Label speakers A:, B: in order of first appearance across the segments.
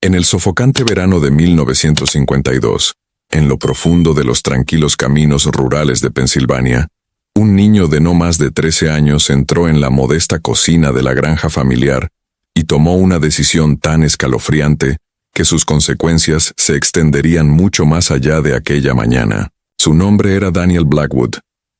A: En el sofocante verano de 1952, en lo profundo de los tranquilos caminos rurales de Pensilvania, un niño de no más de 13 años entró en la modesta cocina de la granja familiar y tomó una decisión tan escalofriante que sus consecuencias se extenderían mucho más allá de aquella mañana. Su nombre era Daniel Blackwood,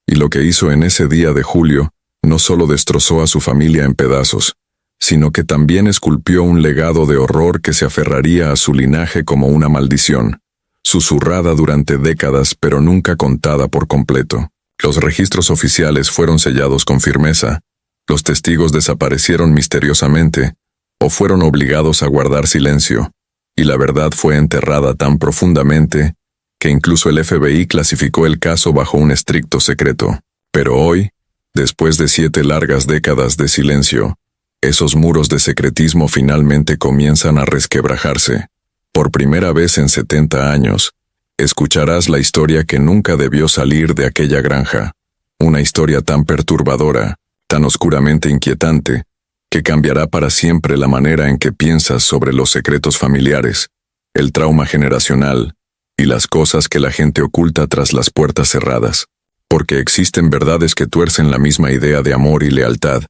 A: y lo que hizo en ese día de julio no solo destrozó a su familia en pedazos, sino que también esculpió un legado de horror que se aferraría a su linaje como una maldición, susurrada durante décadas pero nunca contada por completo. Los registros oficiales fueron sellados con firmeza, los testigos desaparecieron misteriosamente o fueron obligados a guardar silencio, y la verdad fue enterrada tan profundamente que incluso el FBI clasificó el caso bajo un estricto secreto. Pero hoy, después de 7 largas décadas de silencio, esos muros de secretismo finalmente comienzan a resquebrajarse. Por primera vez en 70 años, escucharás la historia que nunca debió salir de aquella granja. Una historia tan perturbadora, tan oscuramente inquietante, que cambiará para siempre la manera en que piensas sobre los secretos familiares, el trauma generacional y las cosas que la gente oculta tras las puertas cerradas. Porque existen verdades que tuercen la misma idea de amor y lealtad,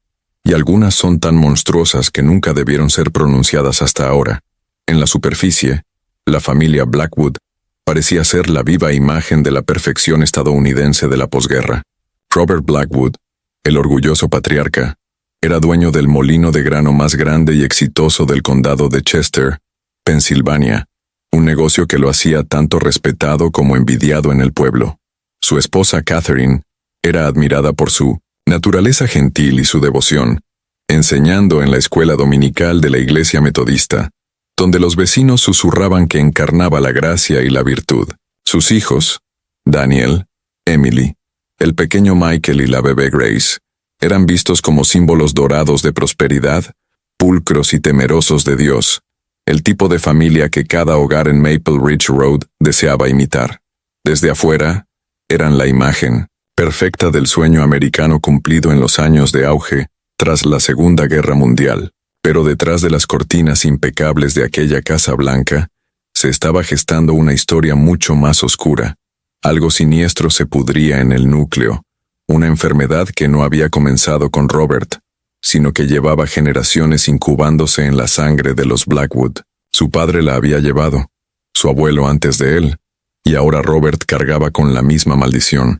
A: y algunas son tan monstruosas que nunca debieron ser pronunciadas hasta ahora. En la superficie, la familia Blackwood parecía ser la viva imagen de la perfección estadounidense de la posguerra. Robert Blackwood, el orgulloso patriarca, era dueño del molino de grano más grande y exitoso del condado de Chester, Pensilvania, un negocio que lo hacía tanto respetado como envidiado en el pueblo. Su esposa Catherine era admirada por su naturaleza gentil y su devoción, enseñando en la escuela dominical de la iglesia metodista, donde los vecinos susurraban que encarnaba la gracia y la virtud. Sus hijos, Daniel, Emily, el pequeño Michael y la bebé Grace, eran vistos como símbolos dorados de prosperidad, pulcros y temerosos de Dios, el tipo de familia que cada hogar en Maple Ridge Road deseaba imitar. Desde afuera, eran la imagen perfecta del sueño americano cumplido en los años de auge tras la Segunda Guerra Mundial. Pero detrás de las cortinas impecables de aquella Casa Blanca, se estaba gestando una historia mucho más oscura. Algo siniestro se pudría en el núcleo, una enfermedad que no había comenzado con Robert, sino que llevaba generaciones incubándose en la sangre de los Blackwood. Su padre la había llevado, su abuelo antes de él, y ahora Robert cargaba con la misma maldición.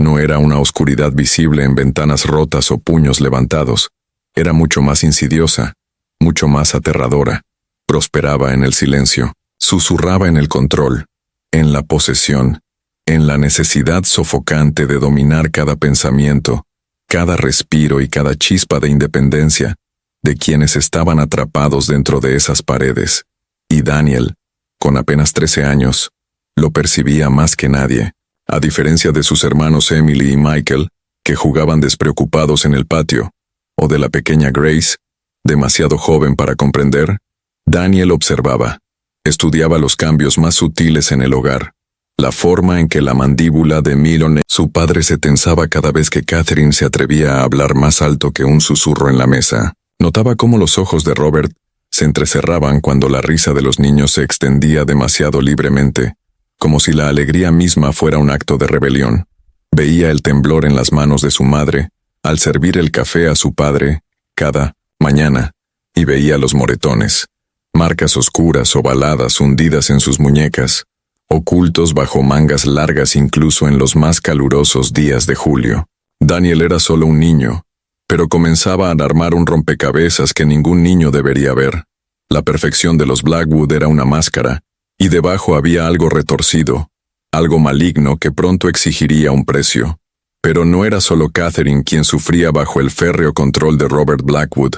A: No era una oscuridad visible en ventanas rotas o puños levantados, era mucho más insidiosa, mucho más aterradora. Prosperaba en el silencio, susurraba en el control, en la posesión, en la necesidad sofocante de dominar cada pensamiento, cada respiro y cada chispa de independencia de quienes estaban atrapados dentro de esas paredes. Y Daniel, con apenas 13 años, lo percibía más que nadie. A diferencia de sus hermanos Emily y Michael, que jugaban despreocupados en el patio, o de la pequeña Grace, demasiado joven para comprender, Daniel observaba, estudiaba los cambios más sutiles en el hogar, la forma en que la mandíbula de Milone, su padre, se tensaba cada vez que Catherine se atrevía a hablar más alto que un susurro en la mesa. Notaba cómo los ojos de Robert se entrecerraban cuando la risa de los niños se extendía demasiado libremente, como si la alegría misma fuera un acto de rebelión. Veía el temblor en las manos de su madre al servir el café a su padre cada mañana, y veía los moretones, marcas oscuras ovaladas hundidas en sus muñecas, ocultos bajo mangas largas incluso en los más calurosos días de julio. Daniel era solo un niño, pero comenzaba a armar un rompecabezas que ningún niño debería ver. La perfección de los Blackwood era una máscara, y debajo había algo retorcido, algo maligno que pronto exigiría un precio. Pero no era solo Catherine quien sufría bajo el férreo control de Robert Blackwood.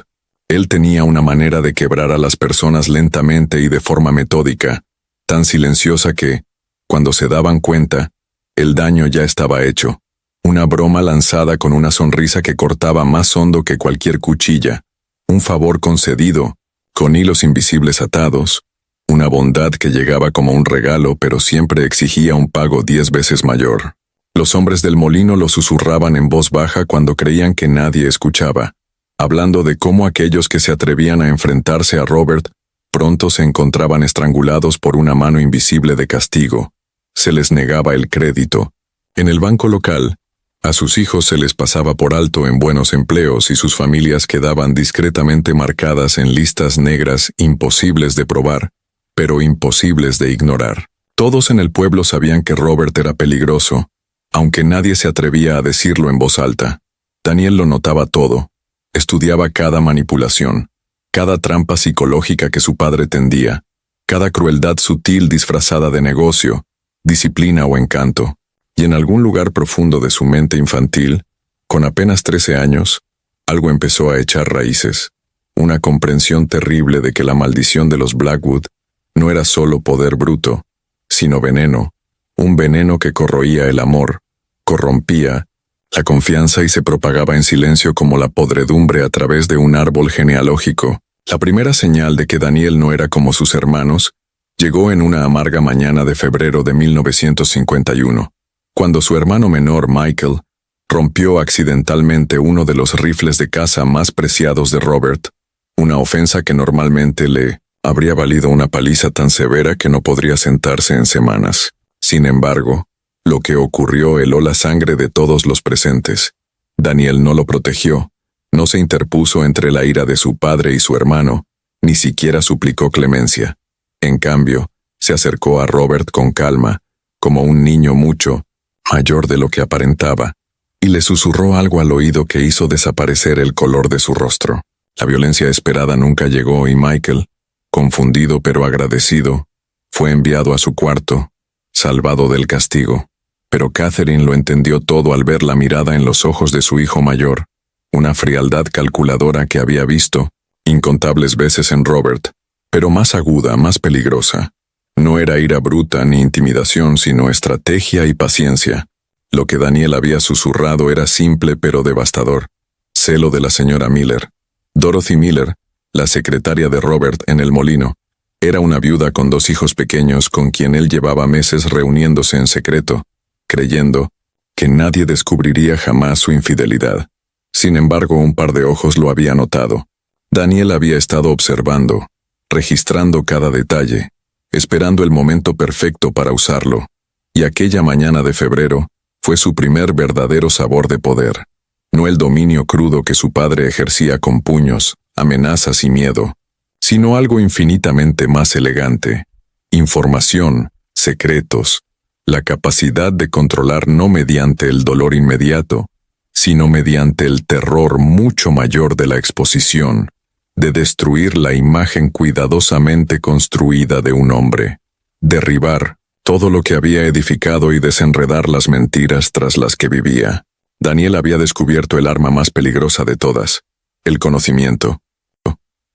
A: Él tenía una manera de quebrar a las personas lentamente y de forma metódica, tan silenciosa que, cuando se daban cuenta, el daño ya estaba hecho. Una broma lanzada con una sonrisa que cortaba más hondo que cualquier cuchilla, un favor concedido, con hilos invisibles atados, una bondad que llegaba como un regalo pero siempre exigía un pago 10 veces mayor. Los hombres del molino lo susurraban en voz baja cuando creían que nadie escuchaba, hablando de cómo aquellos que se atrevían a enfrentarse a Robert Pronto se encontraban estrangulados por una mano invisible de castigo. Se les negaba el crédito. En el banco local, a sus hijos se les pasaba por alto en buenos empleos y sus familias quedaban discretamente marcadas en listas negras imposibles de probar, pero imposibles de ignorar. Todos en el pueblo sabían que Robert era peligroso, aunque nadie se atrevía a decirlo en voz alta. Daniel lo notaba todo. Estudiaba cada manipulación, cada trampa psicológica que su padre tendía, cada crueldad sutil disfrazada de negocio, disciplina o encanto. Y en algún lugar profundo de su mente infantil, con apenas 13 años, algo empezó a echar raíces. Una comprensión terrible de que la maldición de los Blackwood no era solo poder bruto, sino veneno, un veneno que corroía el amor, corrompía la confianza y se propagaba en silencio como la podredumbre a través de un árbol genealógico. La primera señal de que Daniel no era como sus hermanos llegó en una amarga mañana de febrero de 1951. Cuando su hermano menor, Michael, rompió accidentalmente uno de los rifles de caza más preciados de Robert, una ofensa que normalmente le habría valido una paliza tan severa que no podría sentarse en semanas. Sin embargo, lo que ocurrió heló la sangre de todos los presentes. Daniel no lo protegió, no se interpuso entre la ira de su padre y su hermano, ni siquiera suplicó clemencia. En cambio, se acercó a Robert con calma, como un niño mucho mayor de lo que aparentaba, y le susurró algo al oído que hizo desaparecer el color de su rostro. La violencia esperada nunca llegó y Michael, confundido pero agradecido, fue enviado a su cuarto, salvado del castigo. Pero Catherine lo entendió todo al ver la mirada en los ojos de su hijo mayor, una frialdad calculadora que había visto incontables veces en Robert, pero más aguda, más peligrosa. No era ira bruta ni intimidación, sino estrategia y paciencia. Lo que Daniel había susurrado era simple pero devastador. Celo de la señora Miller. Dorothy Miller, la secretaria de Robert en el molino, era una viuda con 2 hijos pequeños con quien él llevaba meses reuniéndose en secreto, creyendo que nadie descubriría jamás su infidelidad. Sin embargo, un par de ojos lo había notado. Daniel había estado observando, registrando cada detalle, esperando el momento perfecto para usarlo, y aquella mañana de febrero fue su primer verdadero sabor de poder. No el dominio crudo que su padre ejercía con puños, amenazas y miedo, sino algo infinitamente más elegante: información, secretos, la capacidad de controlar no mediante el dolor inmediato, sino mediante el terror mucho mayor de la exposición, de destruir la imagen cuidadosamente construida de un hombre, derribar todo lo que había edificado y desenredar las mentiras tras las que vivía. Daniel había descubierto el arma más peligrosa de todas: el conocimiento.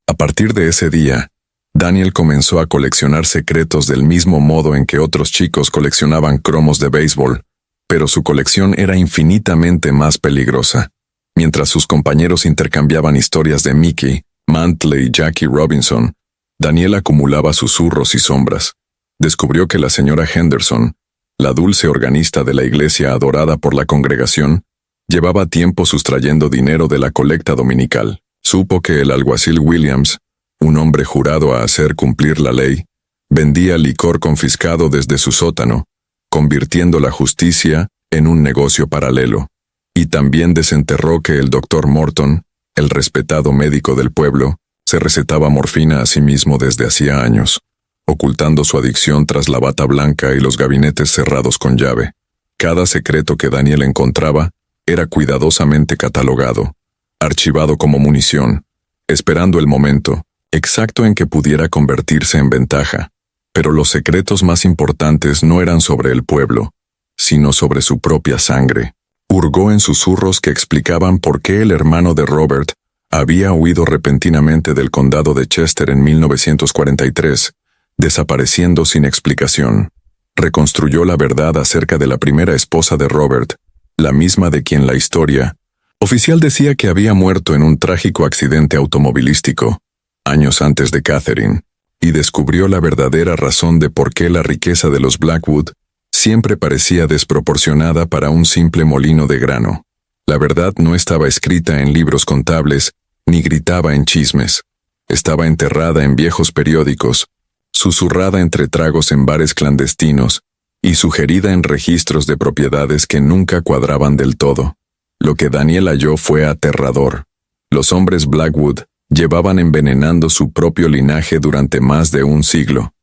A: A partir de ese día, Daniel comenzó a coleccionar secretos del mismo modo en que otros chicos coleccionaban cromos de béisbol, pero su colección era infinitamente más peligrosa. Mientras sus compañeros intercambiaban historias de Mickey, Mantle y Jackie Robinson, Daniel acumulaba susurros y sombras. Descubrió que la señora Henderson, la dulce organista de la iglesia adorada por la congregación, llevaba tiempo sustrayendo dinero de la colecta dominical. Supo que el alguacil Williams, un hombre jurado a hacer cumplir la ley, vendía licor confiscado desde su sótano, convirtiendo la justicia en un negocio paralelo. Y también desenterró que el doctor Morton, el respetado médico del pueblo, se recetaba morfina a sí mismo desde hacía años, ocultando su adicción tras la bata blanca y los gabinetes cerrados con llave. Cada secreto que Daniel encontraba era cuidadosamente catalogado, archivado como munición, esperando el momento exacto en que pudiera convertirse en ventaja. Pero los secretos más importantes no eran sobre el pueblo, sino sobre su propia sangre. Hurgó en susurros que explicaban por qué el hermano de Robert había huido repentinamente del condado de Chester en 1943, desapareciendo sin explicación. Reconstruyó la verdad acerca de la primera esposa de Robert, la misma de quien la historia oficial decía que había muerto en un trágico accidente automovilístico, años antes de Catherine, y descubrió la verdadera razón de por qué la riqueza de los Blackwood siempre parecía desproporcionada para un simple molino de grano. La verdad no estaba escrita en libros contables, ni gritaba en chismes. Estaba enterrada en viejos periódicos, susurrada entre tragos en bares clandestinos y sugerida en registros de propiedades que nunca cuadraban del todo. Lo que Daniel halló fue aterrador. Los hombres Blackwood llevaban envenenando su propio linaje durante más de un siglo,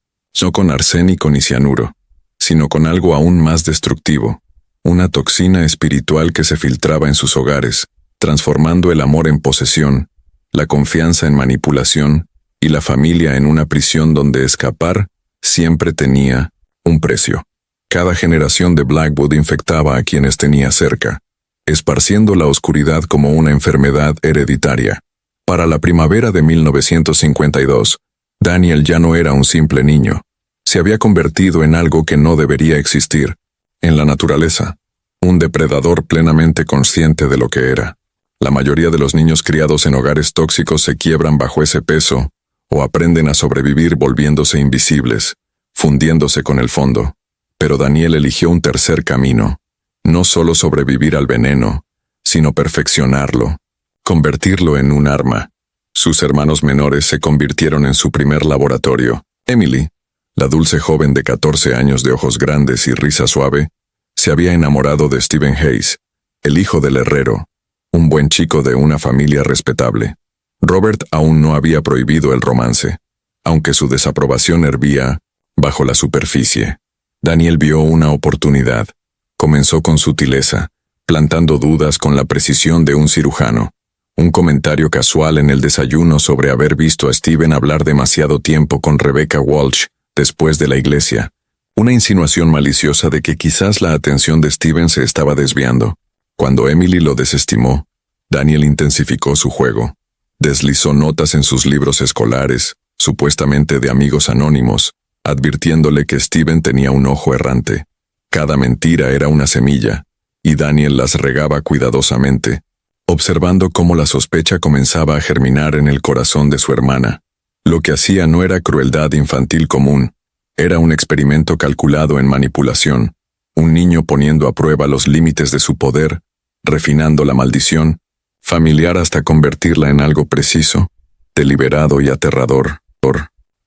A: no con arsénico ni cianuro, sino con algo aún más destructivo, una toxina espiritual que se filtraba en sus hogares, transformando el amor en posesión, la confianza en manipulación y la familia en una prisión donde escapar siempre tenía un precio. Cada generación de Blackwood infectaba a quienes tenía cerca, esparciendo la oscuridad como una enfermedad hereditaria. Para la primavera de 1952, Daniel ya no era un simple niño. Se había convertido en algo que no debería existir, en la naturaleza, un depredador plenamente consciente de lo que era. La mayoría de los niños criados en hogares tóxicos se quiebran bajo ese peso o aprenden a sobrevivir volviéndose invisibles, fundiéndose con el fondo. Pero Daniel eligió un tercer camino, no solo sobrevivir al veneno, sino perfeccionarlo, convertirlo en un arma. Sus hermanos menores se convirtieron en su primer laboratorio. Emily, la dulce joven de 14 años de ojos grandes y risa suave, se había enamorado de Stephen Hayes, el hijo del herrero, un buen chico de una familia respetable. Robert aún no había prohibido el romance, aunque su desaprobación hervía bajo la superficie. Daniel vio una oportunidad. Comenzó con sutileza, plantando dudas con la precisión de un cirujano. Un comentario casual en el desayuno sobre haber visto a Stephen hablar demasiado tiempo con Rebecca Walsh después de la iglesia. Una insinuación maliciosa de que quizás la atención de Stephen se estaba desviando. Cuando Emily lo desestimó, Daniel intensificó su juego. Deslizó notas en sus libros escolares, supuestamente de amigos anónimos, advirtiéndole que Stephen tenía un ojo errante. Cada mentira era una semilla, y Daniel las regaba cuidadosamente, observando cómo la sospecha comenzaba a germinar en el corazón de su hermana. Lo que hacía no era crueldad infantil común, era un experimento calculado en manipulación, un niño poniendo a prueba los límites de su poder, refinando la maldición, familiar hasta convertirla en algo preciso, deliberado y aterrador.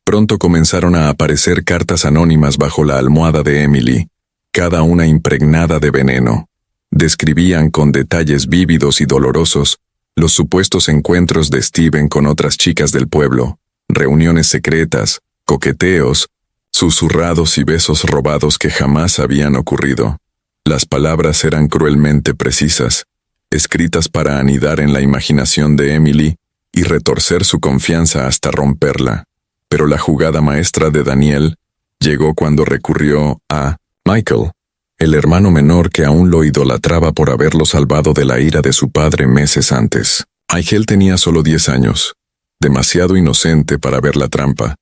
A: Pronto comenzaron a aparecer cartas anónimas bajo la almohada de Emily, cada una impregnada de veneno. Describían con detalles vívidos y dolorosos los supuestos encuentros de Stephen con otras chicas del pueblo, reuniones secretas, coqueteos, susurrados y besos robados que jamás habían ocurrido. Las palabras eran cruelmente precisas, escritas para anidar en la imaginación de Emily y retorcer su confianza hasta romperla. Pero la jugada maestra de Daniel llegó cuando recurrió a Michael, el hermano menor que aún lo idolatraba por haberlo salvado de la ira de su padre meses antes. Michael tenía solo 10 años, demasiado inocente para ver la trampa,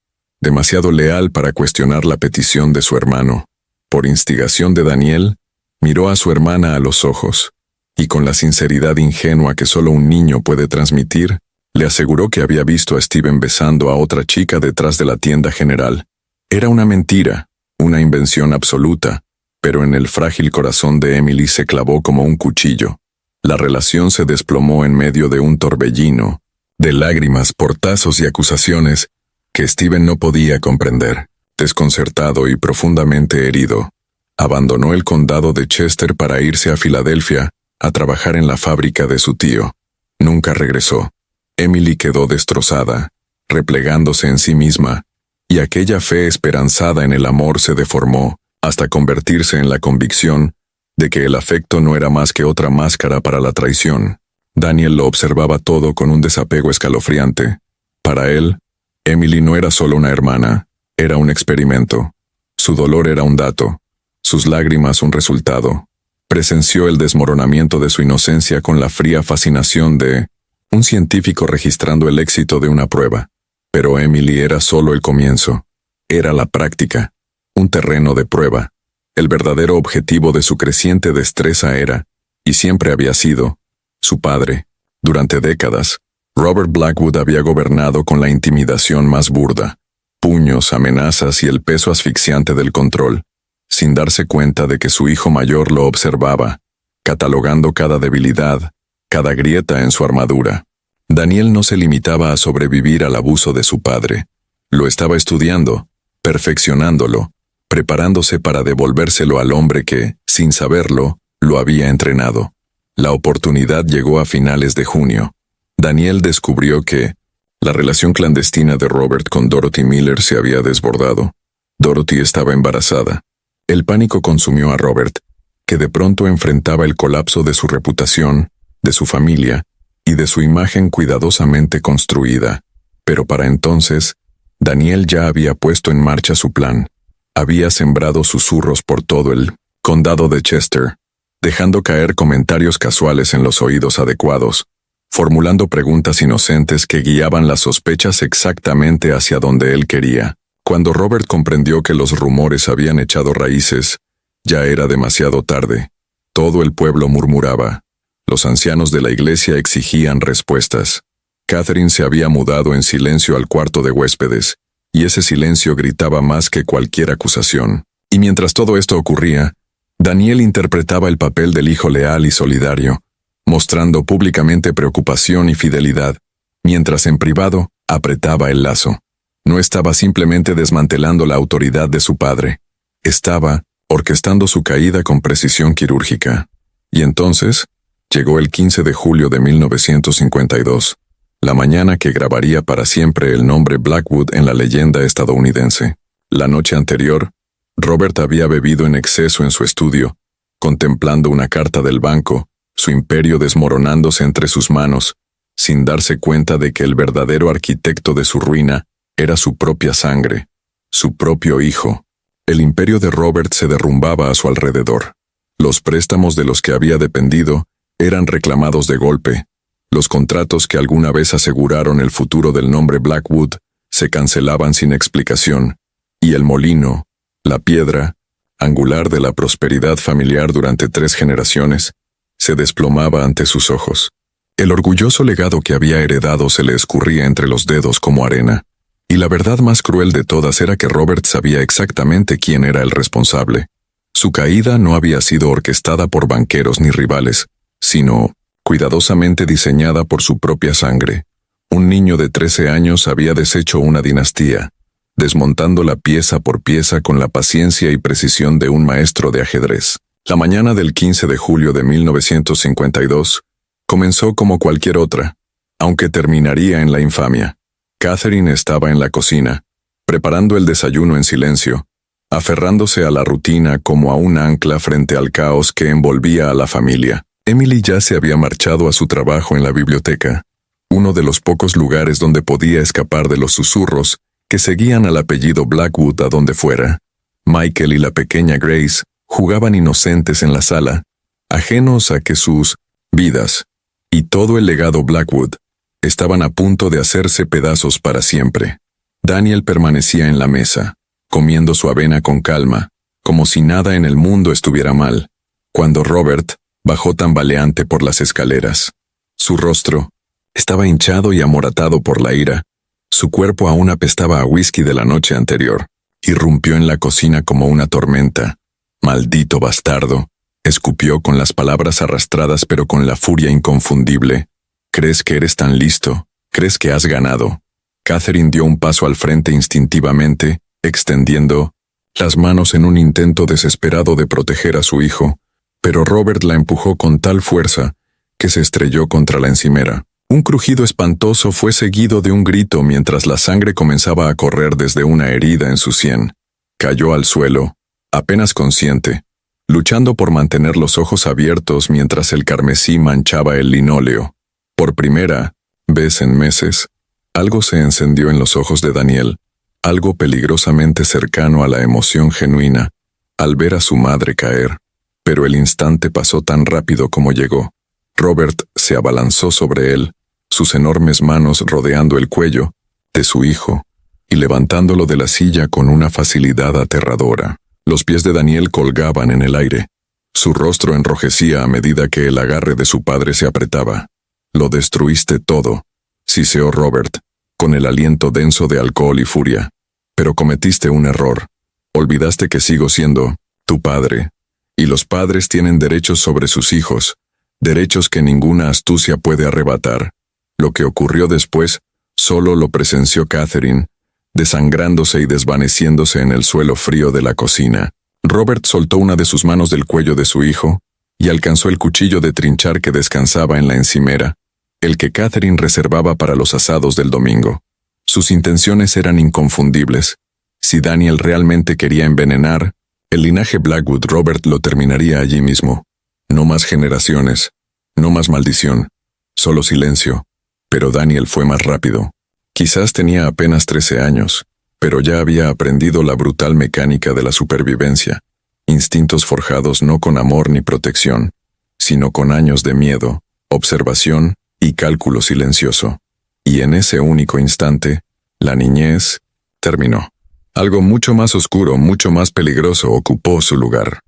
A: demasiado leal para cuestionar la petición de su hermano. Por instigación de Daniel, miró a su hermana a los ojos, y con la sinceridad ingenua que solo un niño puede transmitir, le aseguró que había visto a Stephen besando a otra chica detrás de la tienda general. Era una mentira, una invención absoluta, pero en el frágil corazón de Emily se clavó como un cuchillo. La relación se desplomó en medio de un torbellino, de lágrimas, portazos y acusaciones que Stephen no podía comprender. Desconcertado y profundamente herido, abandonó el condado de Chester para irse a Filadelfia a trabajar en la fábrica de su tío. Nunca regresó. Emily quedó destrozada, replegándose en sí misma, y aquella fe esperanzada en el amor se deformó hasta convertirse en la convicción de que el afecto no era más que otra máscara para la traición. Daniel lo observaba todo con un desapego escalofriante. Para él, Emily no era solo una hermana, era un experimento. Su dolor era un dato, sus lágrimas un resultado. Presenció el desmoronamiento de su inocencia con la fría fascinación de un científico registrando el éxito de una prueba. Pero Emily era solo el comienzo. Era la práctica, un terreno de prueba. El verdadero objetivo de su creciente destreza era, y siempre había sido, su padre. Durante décadas, Robert Blackwood había gobernado con la intimidación más burda, puños, amenazas y el peso asfixiante del control, sin darse cuenta de que su hijo mayor lo observaba, catalogando cada debilidad, cada grieta en su armadura. Daniel no se limitaba a sobrevivir al abuso de su padre. Lo estaba estudiando, perfeccionándolo, preparándose para devolvérselo al hombre que, sin saberlo, lo había entrenado. La oportunidad llegó a finales de junio. Daniel descubrió que la relación clandestina de Robert con Dorothy Miller se había desbordado. Dorothy estaba embarazada. El pánico consumió a Robert, que de pronto enfrentaba el colapso de su reputación, de su familia y de su imagen cuidadosamente construida. Pero para entonces, Daniel ya había puesto en marcha su plan. Había sembrado susurros por todo el condado de Chester, dejando caer comentarios casuales en los oídos adecuados, formulando preguntas inocentes que guiaban las sospechas exactamente hacia donde él quería. Cuando Robert comprendió que los rumores habían echado raíces, ya era demasiado tarde. Todo el pueblo murmuraba. Los ancianos de la iglesia exigían respuestas. Catherine se había mudado en silencio al cuarto de huéspedes, y ese silencio gritaba más que cualquier acusación. Y mientras todo esto ocurría, Daniel interpretaba el papel del hijo leal y solidario, mostrando públicamente preocupación y fidelidad, mientras en privado apretaba el lazo. No estaba simplemente desmantelando la autoridad de su padre, estaba orquestando su caída con precisión quirúrgica. Y entonces, llegó el 15 de julio de 1952, la mañana que grabaría para siempre el nombre Blackwood en la leyenda estadounidense. La noche anterior, Robert había bebido en exceso en su estudio, contemplando una carta del banco, su imperio desmoronándose entre sus manos, sin darse cuenta de que el verdadero arquitecto de su ruina era su propia sangre, su propio hijo. El imperio de Robert se derrumbaba a su alrededor. Los préstamos de los que había dependido eran reclamados de golpe. Los contratos que alguna vez aseguraron el futuro del nombre Blackwood se cancelaban sin explicación, y el molino, la piedra, angular de la prosperidad familiar durante 3 generaciones, se desplomaba ante sus ojos. El orgulloso legado que había heredado se le escurría entre los dedos como arena, y la verdad más cruel de todas era que Robert sabía exactamente quién era el responsable. Su caída no había sido orquestada por banqueros ni rivales, sino cuidadosamente diseñada por su propia sangre. Un niño de 13 años había deshecho una dinastía, desmontándola pieza por pieza con la paciencia y precisión de un maestro de ajedrez. La mañana del 15 de julio de 1952 comenzó como cualquier otra, aunque terminaría en la infamia. Catherine estaba en la cocina, preparando el desayuno en silencio, aferrándose a la rutina como a un ancla frente al caos que envolvía a la familia. Emily ya se había marchado a su trabajo en la biblioteca, uno de los pocos lugares donde podía escapar de los susurros que seguían al apellido Blackwood a donde fuera. Michael y la pequeña Grace jugaban inocentes en la sala, ajenos a que sus vidas y todo el legado Blackwood estaban a punto de hacerse pedazos para siempre. Daniel permanecía en la mesa, comiendo su avena con calma, como si nada en el mundo estuviera mal, cuando Robert bajó tambaleante por las escaleras. Su rostro estaba hinchado y amoratado por la ira. Su cuerpo aún apestaba a whisky de la noche anterior. Irrumpió en la cocina como una tormenta. «Maldito bastardo», escupió con las palabras arrastradas pero con la furia inconfundible. «¿Crees que eres tan listo? ¿Crees que has ganado?» Catherine dio un paso al frente instintivamente, extendiendo las manos en un intento desesperado de proteger a su hijo, pero Robert la empujó con tal fuerza que se estrelló contra la encimera. Un crujido espantoso fue seguido de un grito mientras la sangre comenzaba a correr desde una herida en su sien. Cayó al suelo, apenas consciente, luchando por mantener los ojos abiertos mientras el carmesí manchaba el linóleo. Por primera vez en meses, algo se encendió en los ojos de Daniel, algo peligrosamente cercano a la emoción genuina, al ver a su madre caer. Pero el instante pasó tan rápido como llegó. Robert se abalanzó sobre él, sus enormes manos rodeando el cuello de su hijo y levantándolo de la silla con una facilidad aterradora. Los pies de Daniel colgaban en el aire. Su rostro enrojecía a medida que el agarre de su padre se apretaba. «Lo destruiste todo», siseó Robert, con el aliento denso de alcohol y furia. «Pero cometiste un error. Olvidaste que sigo siendo tu padre. Y los padres tienen derechos sobre sus hijos, derechos que ninguna astucia puede arrebatar. Lo que ocurrió después solo lo presenció Catherine, desangrándose y desvaneciéndose en el suelo frío de la cocina. Robert soltó una de sus manos del cuello de su hijo y alcanzó el cuchillo de trinchar que descansaba en la encimera, el que Catherine reservaba para los asados del domingo. Sus intenciones eran inconfundibles. Si Daniel realmente quería envenenar, el linaje Blackwood Robert lo terminaría allí mismo. No más generaciones, no más maldición, solo silencio. Pero Daniel fue más rápido. Quizás tenía apenas 13 años, pero ya había aprendido la brutal mecánica de la supervivencia, instintos forjados no con amor ni protección, sino con años de miedo, observación y cálculo silencioso. Y en ese único instante, la niñez terminó. Algo mucho más oscuro, mucho más peligroso ocupó su lugar.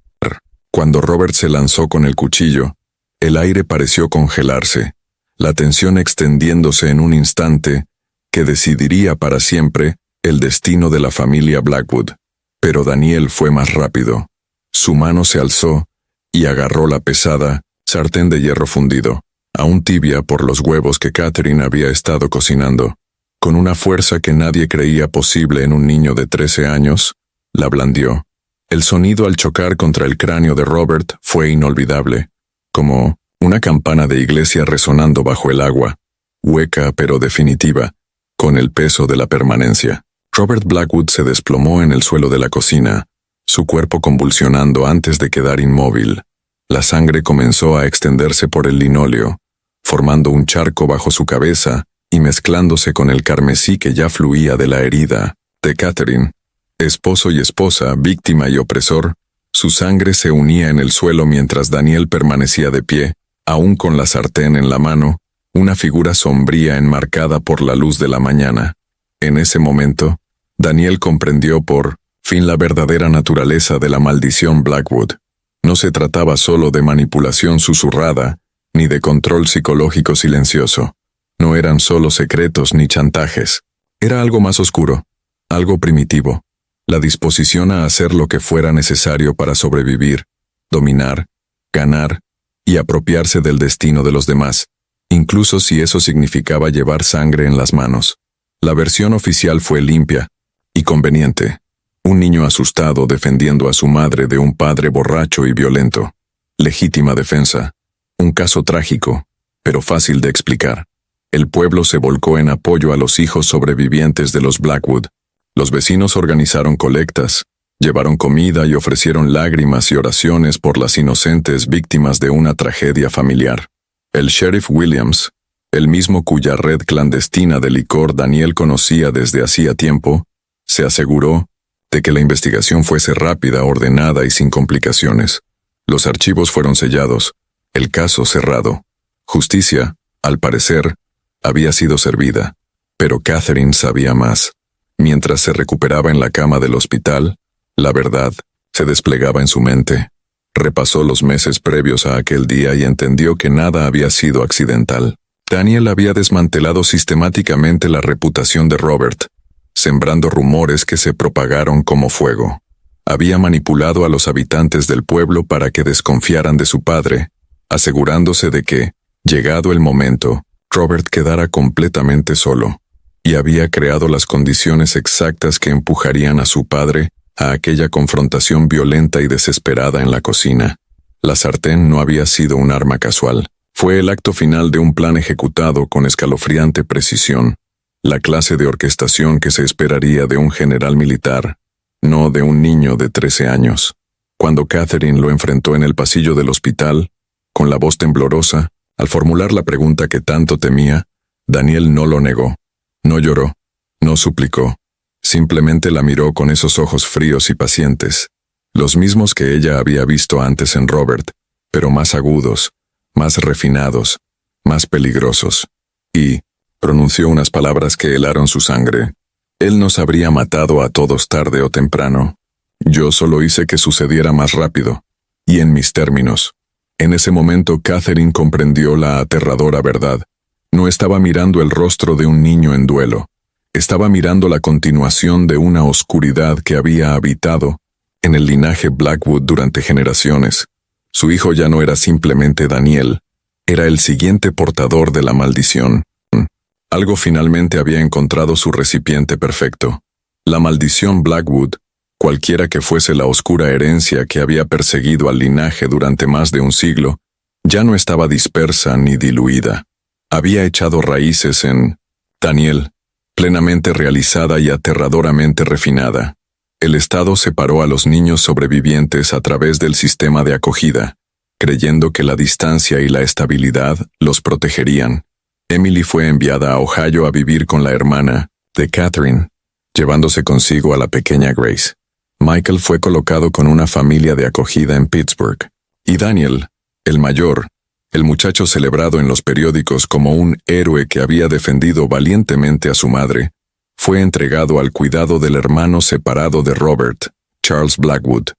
A: Cuando Robert se lanzó con el cuchillo, el aire pareció congelarse, la tensión extendiéndose en un instante que decidiría para siempre el destino de la familia Blackwood. Pero Daniel fue más rápido. Su mano se alzó y agarró la pesada sartén de hierro fundido, aún tibia por los huevos que Catherine había estado cocinando. Con una fuerza que nadie creía posible en un niño de 13 años, la blandió. El sonido al chocar contra el cráneo de Robert fue inolvidable, como una campana de iglesia resonando bajo el agua, hueca pero definitiva, con el peso de la permanencia. Robert Blackwood se desplomó en el suelo de la cocina, su cuerpo convulsionando antes de quedar inmóvil. La sangre comenzó a extenderse por el linóleo, formando un charco bajo su cabeza y mezclándose con el carmesí que ya fluía de la herida de Catherine. Esposo y esposa, víctima y opresor, su sangre se unía en el suelo mientras Daniel permanecía de pie, aún con la sartén en la mano, una figura sombría enmarcada por la luz de la mañana. En ese momento, Daniel comprendió por fin la verdadera naturaleza de la maldición Blackwood. No se trataba solo de manipulación susurrada, ni de control psicológico silencioso. No eran solo secretos ni chantajes. Era algo más oscuro, algo primitivo. La disposición a hacer lo que fuera necesario para sobrevivir, dominar, ganar y apropiarse del destino de los demás, incluso si eso significaba llevar sangre en las manos. La versión oficial fue limpia y conveniente. Un niño asustado defendiendo a su madre de un padre borracho y violento. Legítima defensa. Un caso trágico, pero fácil de explicar. El pueblo se volcó en apoyo a los hijos sobrevivientes de los Blackwood. Los vecinos organizaron colectas, llevaron comida y ofrecieron lágrimas y oraciones por las inocentes víctimas de una tragedia familiar. El sheriff Williams, el mismo cuya red clandestina de licor Daniel conocía desde hacía tiempo, se aseguró de que la investigación fuese rápida, ordenada y sin complicaciones. Los archivos fueron sellados, el caso cerrado. Justicia, al parecer, había sido servida, pero Catherine sabía más. Mientras se recuperaba en la cama del hospital, la verdad se desplegaba en su mente. Repasó los meses previos a aquel día y entendió que nada había sido accidental. Daniel había desmantelado sistemáticamente la reputación de Robert, sembrando rumores que se propagaron como fuego. Había manipulado a los habitantes del pueblo para que desconfiaran de su padre, asegurándose de que, llegado el momento, Robert quedara completamente solo, y había creado las condiciones exactas que empujarían a su padre a aquella confrontación violenta y desesperada en la cocina. La sartén no había sido un arma casual, fue el acto final de un plan ejecutado con escalofriante precisión, la clase de orquestación que se esperaría de un general militar, no de un niño de 13 años. Cuando Catherine lo enfrentó en el pasillo del hospital, con la voz temblorosa, al formular la pregunta que tanto temía, Daniel no lo negó. No lloró, no suplicó, simplemente la miró con esos ojos fríos y pacientes, los mismos que ella había visto antes en Robert, pero más agudos, más refinados, más peligrosos. Y pronunció unas palabras que helaron su sangre. Él nos habría matado a todos tarde o temprano. Yo solo hice que sucediera más rápido, y en mis términos. En ese momento Catherine comprendió la aterradora verdad. No estaba mirando el rostro de un niño en duelo. Estaba mirando la continuación de una oscuridad que había habitado en el linaje Blackwood durante generaciones. Su hijo ya no era simplemente Daniel, era el siguiente portador de la maldición. Algo finalmente había encontrado su recipiente perfecto. La maldición Blackwood, cualquiera que fuese la oscura herencia que había perseguido al linaje durante más de un siglo, ya no estaba dispersa ni diluida. Había echado raíces en Daniel, plenamente realizada y aterradoramente refinada. El Estado separó a los niños sobrevivientes a través del sistema de acogida, creyendo que la distancia y la estabilidad los protegerían. Emily fue enviada a Ohio a vivir con la hermana de Catherine, llevándose consigo a la pequeña Grace. Michael fue colocado con una familia de acogida en Pittsburgh, y Daniel, el mayor, el muchacho celebrado en los periódicos como un héroe que había defendido valientemente a su madre, fue entregado al cuidado del hermano separado de Robert, Charles Blackwood,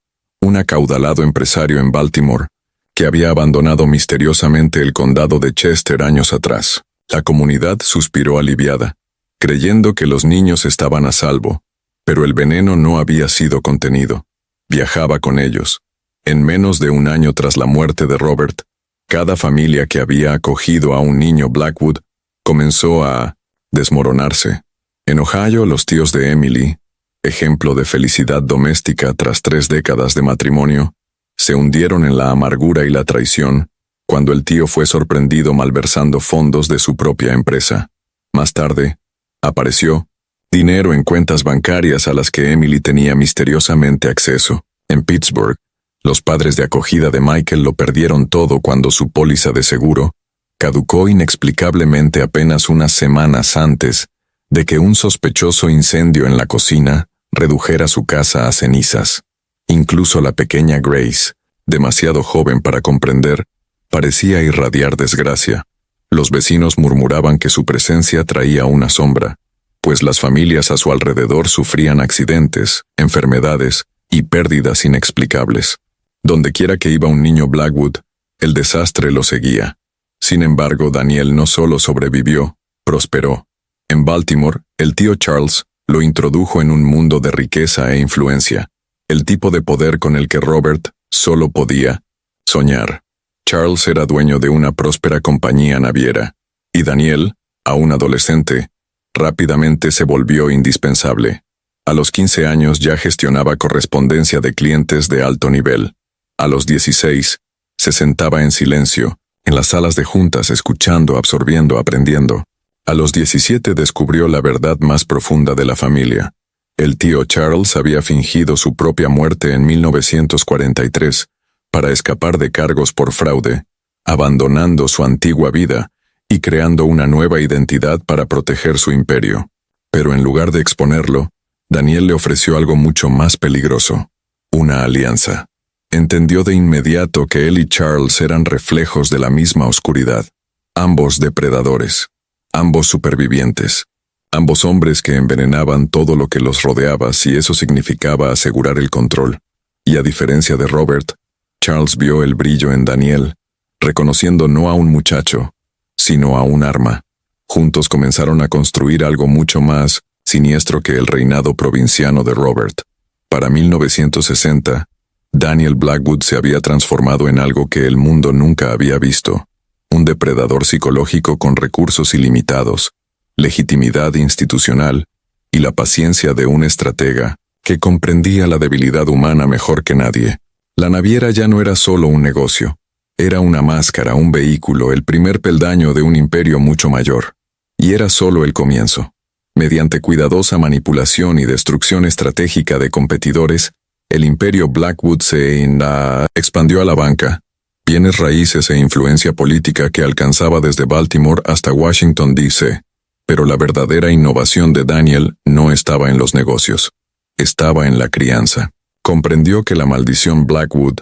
A: un acaudalado empresario en Baltimore, que había abandonado misteriosamente el condado de Chester años atrás. La comunidad suspiró aliviada, creyendo que los niños estaban a salvo, pero el veneno no había sido contenido. Viajaba con ellos. En menos de un año tras la muerte de Robert, cada familia que había acogido a un niño Blackwood comenzó a desmoronarse. En Ohio, los tíos de Emily, ejemplo de felicidad doméstica tras 3 décadas de matrimonio, se hundieron en la amargura y la traición cuando el tío fue sorprendido malversando fondos de su propia empresa. Más tarde, apareció dinero en cuentas bancarias a las que Emily tenía misteriosamente acceso. En Pittsburgh, los padres de acogida de Michael lo perdieron todo cuando su póliza de seguro caducó inexplicablemente apenas unas semanas antes de que un sospechoso incendio en la cocina redujera su casa a cenizas. Incluso la pequeña Grace, demasiado joven para comprender, parecía irradiar desgracia. Los vecinos murmuraban que su presencia traía una sombra, pues las familias a su alrededor sufrían accidentes, enfermedades y pérdidas inexplicables. Dondequiera que iba un niño Blackwood, el desastre lo seguía. Sin embargo, Daniel no solo sobrevivió, prosperó. En Baltimore, el tío Charles lo introdujo en un mundo de riqueza e influencia, el tipo de poder con el que Robert solo podía soñar. Charles era dueño de una próspera compañía naviera, y Daniel, aún adolescente, rápidamente se volvió indispensable. A los 15 años ya gestionaba correspondencia de clientes de alto nivel. A los 16, se sentaba en silencio, en las salas de juntas escuchando, absorbiendo, aprendiendo. A los 17 descubrió la verdad más profunda de la familia. El tío Charles había fingido su propia muerte en 1943 para escapar de cargos por fraude, abandonando su antigua vida y creando una nueva identidad para proteger su imperio. Pero en lugar de exponerlo, Daniel le ofreció algo mucho más peligroso: una alianza. Entendió de inmediato que él y Charles eran reflejos de la misma oscuridad, ambos depredadores, ambos supervivientes, ambos hombres que envenenaban todo lo que los rodeaba si eso significaba asegurar el control. Y a diferencia de Robert, Charles vio el brillo en Daniel, reconociendo no a un muchacho, sino a un arma. Juntos comenzaron a construir algo mucho más siniestro que el reinado provinciano de Robert. Para 1960, Daniel Blackwood se había transformado en algo que el mundo nunca había visto: un depredador psicológico con recursos ilimitados, legitimidad institucional y la paciencia de un estratega que comprendía la debilidad humana mejor que nadie. La naviera ya no era solo un negocio, era una máscara, un vehículo, el primer peldaño de un imperio mucho mayor. Y era solo el comienzo. Mediante cuidadosa manipulación y destrucción estratégica de competidores, el imperio Blackwood se expandió a la banca, bienes raíces e influencia política que alcanzaba desde Baltimore hasta Washington, D.C. Pero la verdadera innovación de Daniel no estaba en los negocios, estaba en la crianza. Comprendió que la maldición Blackwood,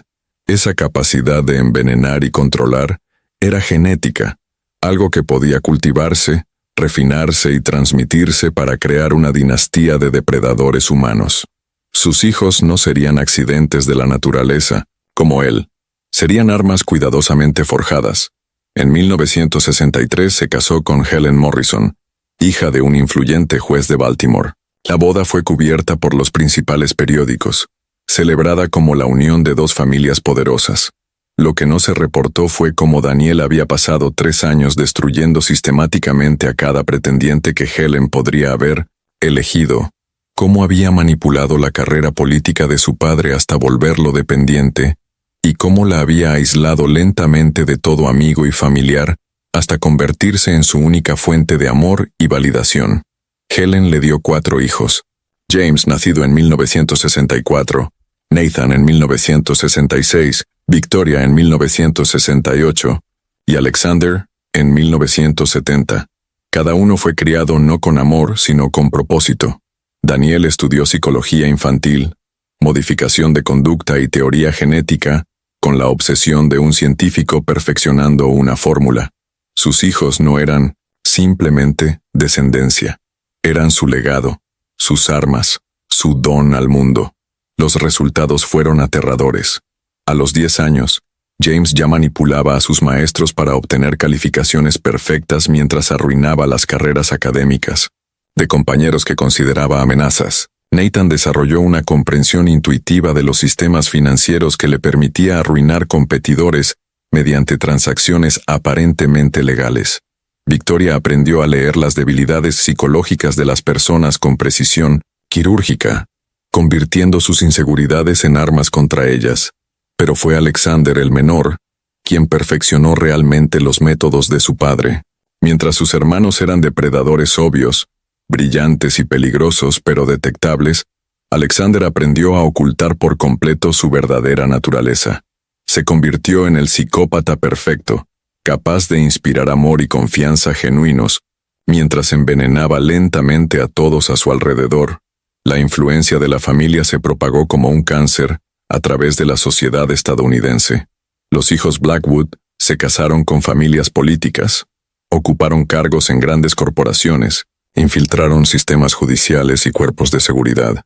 A: esa capacidad de envenenar y controlar, era genética, algo que podía cultivarse, refinarse y transmitirse para crear una dinastía de depredadores humanos. Sus hijos no serían accidentes de la naturaleza, como él. Serían armas cuidadosamente forjadas. En 1963 se casó con Helen Morrison, hija de un influyente juez de Baltimore. La boda fue cubierta por los principales periódicos, celebrada como la unión de dos familias poderosas. Lo que no se reportó fue cómo Daniel había pasado 3 años destruyendo sistemáticamente a cada pretendiente que Helen podría haber elegido, cómo había manipulado la carrera política de su padre hasta volverlo dependiente, y cómo la había aislado lentamente de todo amigo y familiar hasta convertirse en su única fuente de amor y validación. Helen le dio 4 hijos: James, nacido en 1964, Nathan en 1966, Victoria en 1968 y Alexander en 1970. Cada uno fue criado no con amor, sino con propósito. Daniel estudió psicología infantil, modificación de conducta y teoría genética, con la obsesión de un científico perfeccionando una fórmula. Sus hijos no eran simplemente descendencia, eran su legado, sus armas, su don al mundo. Los resultados fueron aterradores. A los 10 años, James ya manipulaba a sus maestros para obtener calificaciones perfectas mientras arruinaba las carreras académicas de compañeros que consideraba amenazas. Nathan desarrolló una comprensión intuitiva de los sistemas financieros que le permitía arruinar competidores mediante transacciones aparentemente legales. Victoria aprendió a leer las debilidades psicológicas de las personas con precisión quirúrgica, convirtiendo sus inseguridades en armas contra ellas. Pero fue Alexander el menor quien perfeccionó realmente los métodos de su padre. Mientras sus hermanos eran depredadores obvios, brillantes y peligrosos pero detectables, Alexander aprendió a ocultar por completo su verdadera naturaleza. Se convirtió en el psicópata perfecto, capaz de inspirar amor y confianza genuinos, mientras envenenaba lentamente a todos a su alrededor. La influencia de la familia se propagó como un cáncer a través de la sociedad estadounidense. Los hijos Blackwood se casaron con familias políticas, ocuparon cargos en grandes corporaciones, infiltraron sistemas judiciales y cuerpos de seguridad.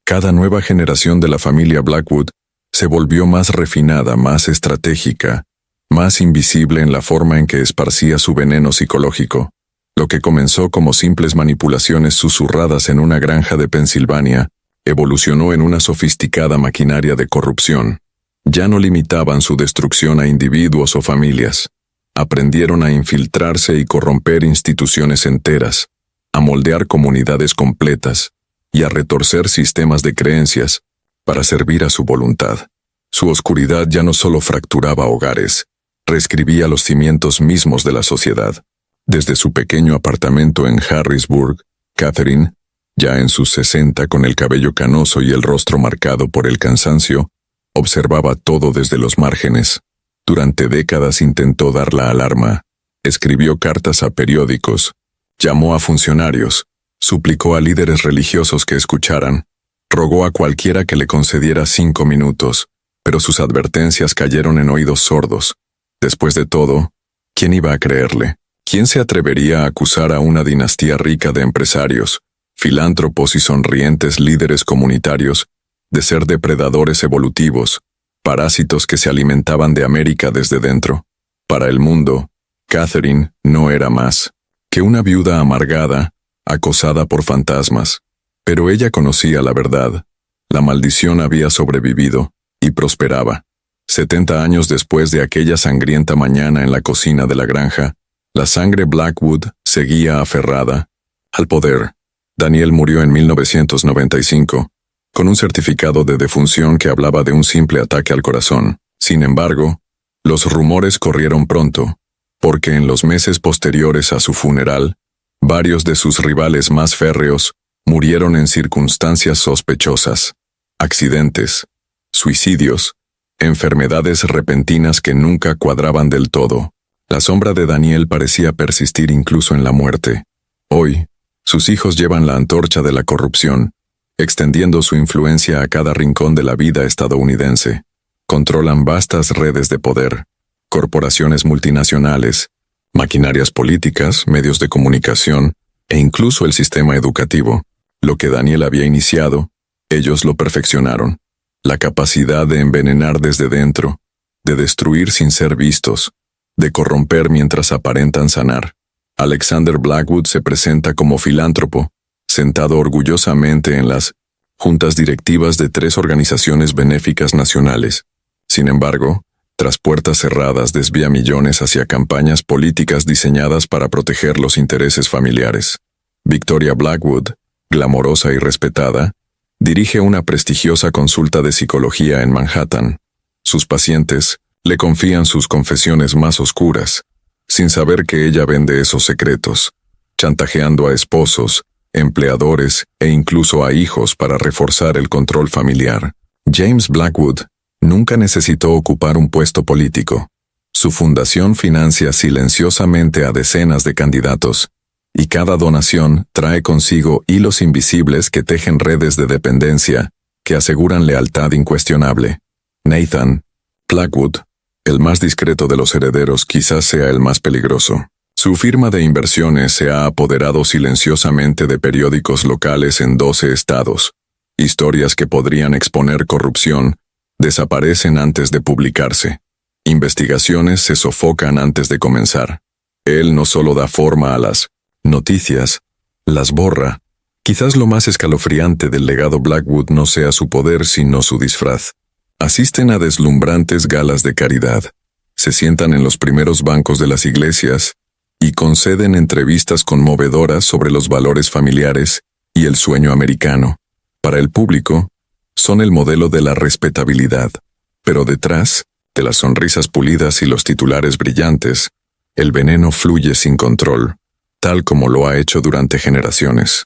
A: Cada nueva generación de la familia Blackwood se volvió más refinada, más estratégica, más invisible en la forma en que esparcía su veneno psicológico. Lo que comenzó como simples manipulaciones susurradas en una granja de Pensilvania, evolucionó en una sofisticada maquinaria de corrupción. Ya no limitaban su destrucción a individuos o familias. Aprendieron a infiltrarse y corromper instituciones enteras, a moldear comunidades completas y a retorcer sistemas de creencias para servir a su voluntad. Su oscuridad ya no solo fracturaba hogares, reescribía los cimientos mismos de la sociedad. Desde su pequeño apartamento en Harrisburg, Catherine, ya en sus 60 con el cabello canoso y el rostro marcado por el cansancio, observaba todo desde los márgenes. Durante décadas intentó dar la alarma, escribió cartas a periódicos, llamó a funcionarios, suplicó a líderes religiosos que escucharan, rogó a cualquiera que le concediera 5 minutos, pero sus advertencias cayeron en oídos sordos. Después de todo, ¿quién iba a creerle? ¿Quién se atrevería a acusar a una dinastía rica de empresarios, filántropos y sonrientes líderes comunitarios de ser depredadores evolutivos, parásitos que se alimentaban de América desde dentro? Para el mundo, Catherine no era más que una viuda amargada, acosada por fantasmas. Pero ella conocía la verdad. La maldición había sobrevivido y prosperaba. 70 años después de aquella sangrienta mañana en la cocina de la granja, la sangre Blackwood seguía aferrada al poder. Daniel murió en 1995, con un certificado de defunción que hablaba de un simple ataque al corazón. Sin embargo, los rumores corrieron pronto, porque en los meses posteriores a su funeral, varios de sus rivales más férreos murieron en circunstancias sospechosas: accidentes, suicidios, enfermedades repentinas que nunca cuadraban del todo. La sombra de Daniel parecía persistir incluso en la muerte. Hoy, sus hijos llevan la antorcha de la corrupción, extendiendo su influencia a cada rincón de la vida estadounidense. Controlan vastas redes de poder, corporaciones multinacionales, maquinarias políticas, medios de comunicación e incluso el sistema educativo. Lo que Daniel había iniciado, ellos lo perfeccionaron. La capacidad de envenenar desde dentro, de destruir sin ser vistos, de corromper mientras aparentan sanar. Alexander Blackwood se presenta como filántropo, sentado orgullosamente en las juntas directivas de 3 organizaciones benéficas nacionales. Sin embargo, Tras puertas cerradas desvía millones hacia campañas políticas diseñadas para proteger los intereses familiares. Victoria Blackwood, glamorosa y respetada, dirige una prestigiosa consulta de psicología en Manhattan. Sus pacientes le confían sus confesiones más oscuras, sin saber que ella vende esos secretos, chantajeando a esposos, empleadores e incluso a hijos para reforzar el control familiar. James Blackwood nunca necesitó ocupar un puesto político. Su fundación financia silenciosamente a decenas de candidatos, y cada donación trae consigo hilos invisibles que tejen redes de dependencia que aseguran lealtad incuestionable. Nathan Blackwood, el más discreto de los herederos, quizás sea el más peligroso. Su firma de inversiones se ha apoderado silenciosamente de periódicos locales en 12 estados. Historias que podrían exponer corrupción desaparecen antes de publicarse. Investigaciones se sofocan antes de comenzar. Él no solo da forma a las noticias, las borra. Quizás lo más escalofriante del legado Blackwood no sea su poder, sino su disfraz. Asisten a deslumbrantes galas de caridad, se sientan en los primeros bancos de las iglesias y conceden entrevistas conmovedoras sobre los valores familiares y el sueño americano. Para el público, son el modelo de la respetabilidad, pero detrás de las sonrisas pulidas y los titulares brillantes, el veneno fluye sin control, tal como lo ha hecho durante generaciones.